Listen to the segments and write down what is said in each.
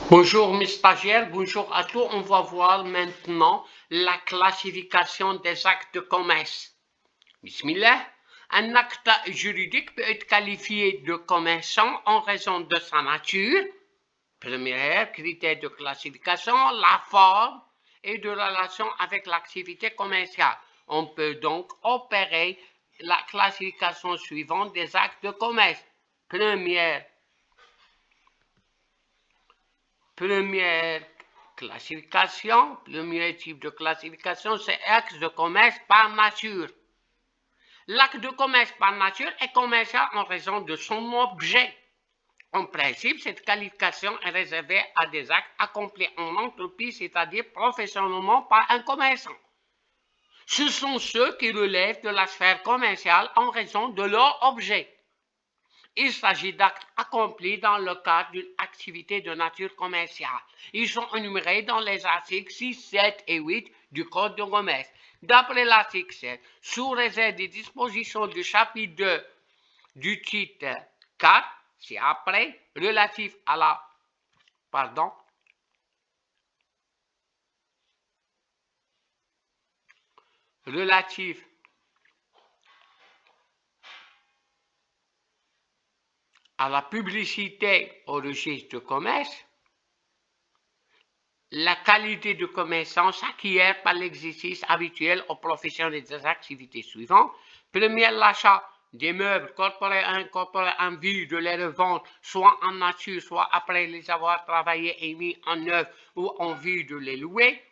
Bonjour mes stagiaires, bonjour à tous. On va voir maintenant la classification des actes de commerce. Bismillah. Un acte juridique peut être qualifié de commerçant en raison de sa nature. Premier critère de classification, la forme et de relation avec l'activité commerciale. On peut donc opérer la classification suivante des actes de commerce. Première classification, premier type de classification, c'est acte de commerce par nature. L'acte de commerce par nature est commercial en raison de son objet. En principe, cette qualification est réservée à des actes accomplis en entreprise, c'est-à-dire professionnellement par un commerçant. Ce sont ceux qui relèvent de la sphère commerciale en raison de leur objet. Il s'agit d'actes accomplis dans le cadre d'une activité de nature commerciale. Ils sont énumérés dans les articles 6, 7 et 8 du Code de commerce. D'après l'article 7, sous réserve des dispositions du chapitre 2 du titre 4, c'est après, relatif à la publicité au registre de commerce, la qualité de commerçant s'acquiert par l'exercice habituel aux professionnels des activités suivantes. Première, l'achat des meubles corporels et incorporels en vue de les revendre, soit en nature, soit après les avoir travaillés et mis en œuvre ou en vue de les louer.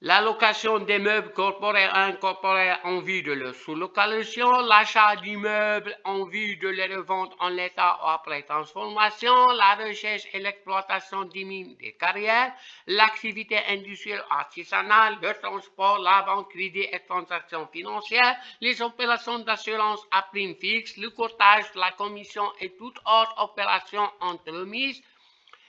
La location des meubles corporels et incorporels en vue de leur sous-location, l'achat d'immeubles en vue de les revendre en l'état ou après transformation, la recherche et l'exploitation des mines des carrières, l'activité industrielle artisanale, le transport, la vente, crédit et transactions financières, les opérations d'assurance à prime fixe, le courtage, la commission et toute autre opération entremise,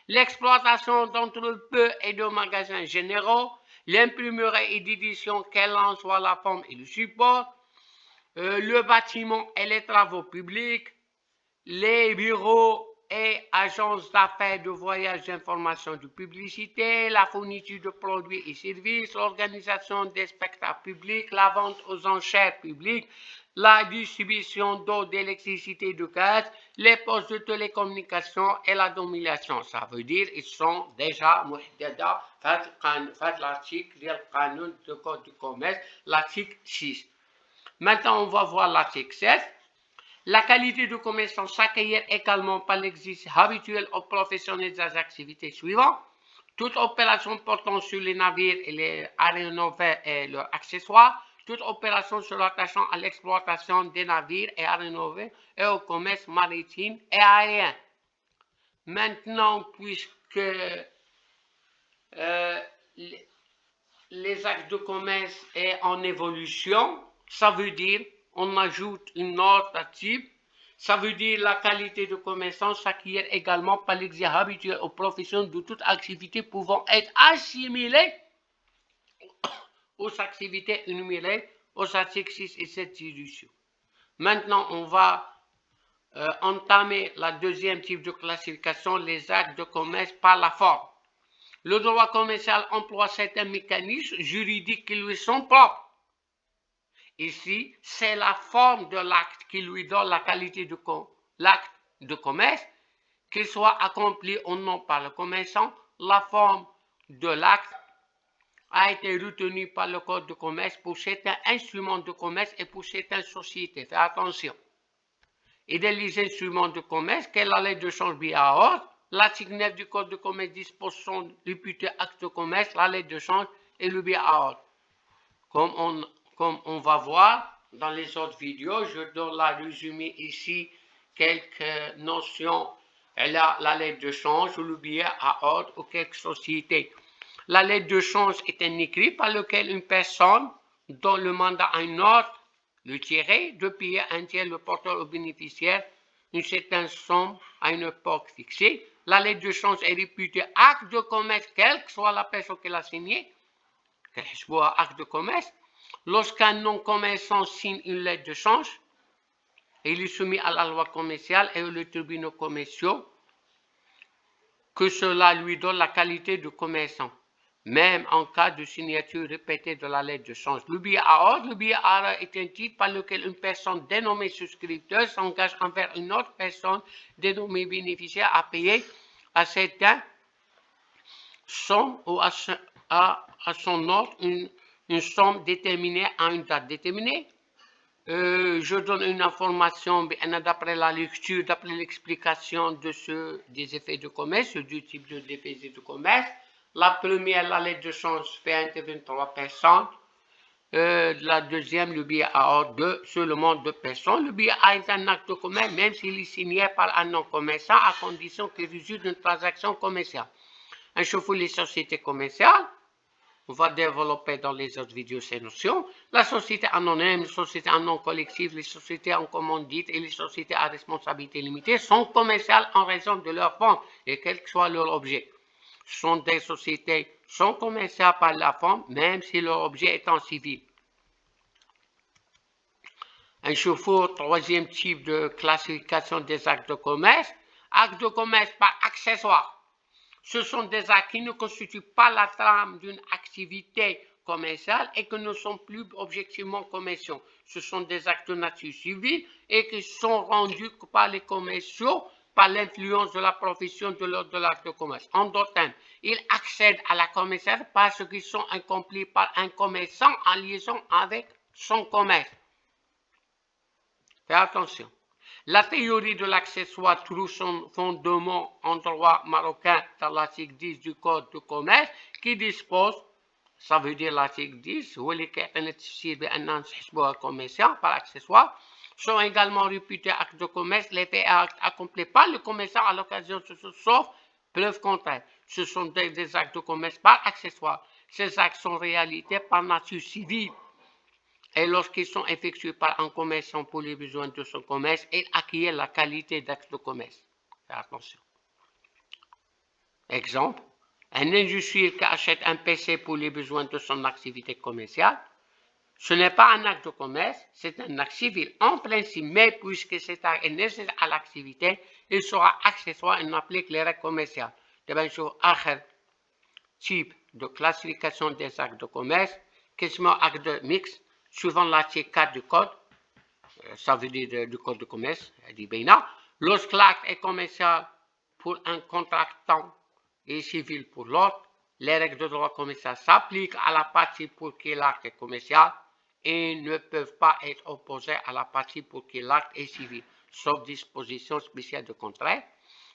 l'exploitation d'entrepôts et de magasins généraux, l'imprimerie et d'édition, quelle en soit la forme et le support, le bâtiment et les travaux publics, les bureaux et agences d'affaires, de voyage, d'information, de publicité, la fourniture de produits et services, l'organisation des spectacles publics, la vente aux enchères publiques, la distribution d'eau, d'électricité, de gaz, les postes de télécommunication et la domination. Ça veut dire qu'ils sont déjà fait l'article du Code du commerce, l'article 6. Maintenant, on va voir l'article 7. La qualité de commerçant s'acquiert également par l'exercice habituel aux professionnels des activités suivantes. Toute opération portant sur les navires et les aéronefs et leurs accessoires, toute opération se rattachant à l'exploitation des navires et aéronefs et au commerce maritime et aérien. Maintenant, puisque les actes de commerce est en évolution, ça veut dire on ajoute une autre type. Ça veut dire la qualité de commerçant s'acquiert également par l'exercice habituel aux professions de toute activité pouvant être assimilée aux activités énumérées aux articles 6 et 7 du. Maintenant, on va entamer la deuxième type de classification, les actes de commerce par la forme. Le droit commercial emploie certains mécanismes juridiques qui lui sont propres. Ici, c'est la forme de l'acte qui lui donne la qualité de l'acte de commerce, qu'il soit accompli ou non par le commerçant. La forme de l'acte a été retenue par le Code de commerce pour certains instruments de commerce et pour certaines sociétés. Faites attention. Et les instruments de commerce, qu'est la lettre de change billet à ordre. L'article 9 du Code de commerce dispose son réputé acte de commerce, la lettre de change et le billet à ordre. Comme on va voir dans les autres vidéos, je donne la résumé ici quelques notions. Elle a la lettre de change ou le billet à ordre ou quelques sociétés. La lettre de change est un écrit par lequel une personne donne le mandat à une autre, le tirer, de payer un tiers le porteur au bénéficiaire une certaine somme à une époque fixée. La lettre de change est réputée acte de commerce, quelle que soit la personne qui l'a signé, qu'elle soit acte de commerce. Lorsqu'un non-commerçant signe une lettre de change, il est soumis à la loi commerciale et aux tribunaux commerciaux. que cela lui donne la qualité de commerçant, même en cas de signature répétée de la lettre de change. Le billet à ordre. Le billet à ordre est un titre par lequel une personne dénommée souscripteur s'engage envers une autre personne dénommée bénéficiaire à payer à certains somme ou à son ordre une somme déterminée à une date déterminée. Je donne une information d'après la lecture, d'après l'explication des effets de commerce, du type de effets de commerce. La première, la lettre de change fait intervenir 3 personnes. La deuxième, le billet à ordre, seulement 2 personnes. Le billet A est un acte de commerce, même s'il est signé par un non-commerçant, à condition qu'il résulte d'une transaction commerciale. Un chauffeur, les sociétés commerciales. On va développer dans les autres vidéos ces notions. La société anonyme, les sociétés en non collectif, les sociétés en commandite et les sociétés à responsabilité limitée sont commerciales en raison de leur forme et quel que soit leur objet. Ce sont des sociétés sont commerciales par la forme, même si leur objet est en civil. Un chauffeur, troisième type de classification des actes de commerce. Actes de commerce par accessoire. Ce sont des actes qui ne constituent pas la trame d'une activité commerciale et que ne sont plus objectivement commerciaux. Ce sont des actes de nature civile et qui sont rendus par les commerciaux par l'influence de la profession de l'ordre de l'acte de commerce. En d'autres termes, ils accèdent à la commerciale parce qu'ils sont accomplis par un commerçant en liaison avec son commerce. Faites attention. La théorie de l'accessoire trouve son fondement en droit marocain dans l'article 10 du Code de commerce qui dispose, ça veut dire l'article 10, où les commercial par accessoire sont également réputés actes de commerce, les faits accomplis par le commerçant à l'occasion de ce sauf preuve contraire. Ce sont des actes de commerce par accessoire. Ces actes sont réalisés par nature civile. Et lorsqu'ils sont effectués par un commerçant pour les besoins de son commerce, il acquiert la qualité d'acte de commerce. Faites attention. Exemple, un industriel qui achète un PC pour les besoins de son activité commerciale, ce n'est pas un acte de commerce, c'est un acte civil en principe, mais puisque cet acte est nécessaire à l'activité, il sera accessoire et n'applique les règles commerciales. Type de classification des actes de commerce, question acte de mix, suivant l'article 4 du code, ça veut dire du code de commerce, dit Béna, lorsque l'acte est commercial pour un contractant et civil pour l'autre, les règles de droit commercial s'appliquent à la partie pour qui l'acte est commercial et ne peuvent pas être opposées à la partie pour qui l'acte est civil, sauf disposition spéciale de contraire.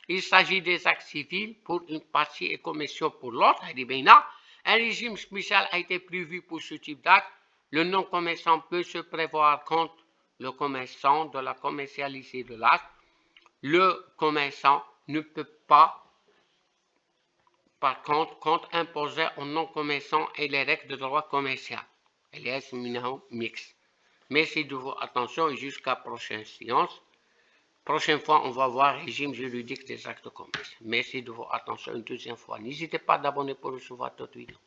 Il s'agit des actes civils pour une partie et commerciaux pour l'autre, dit Béna. Un régime spécial a été prévu pour ce type d'acte. Le non-commerçant peut se prévoir contre le commerçant de la commercialité de l'acte. Le commerçant ne peut pas, par contre imposer au non-commerçant et les règles de droit commercial. LS mix. Merci de votre attention et jusqu'à la prochaine séance. Prochaine fois, on va voir le régime juridique des actes de commerce. Merci de votre attention une deuxième fois. N'hésitez pas à vous abonner pour recevoir d'autres vidéos.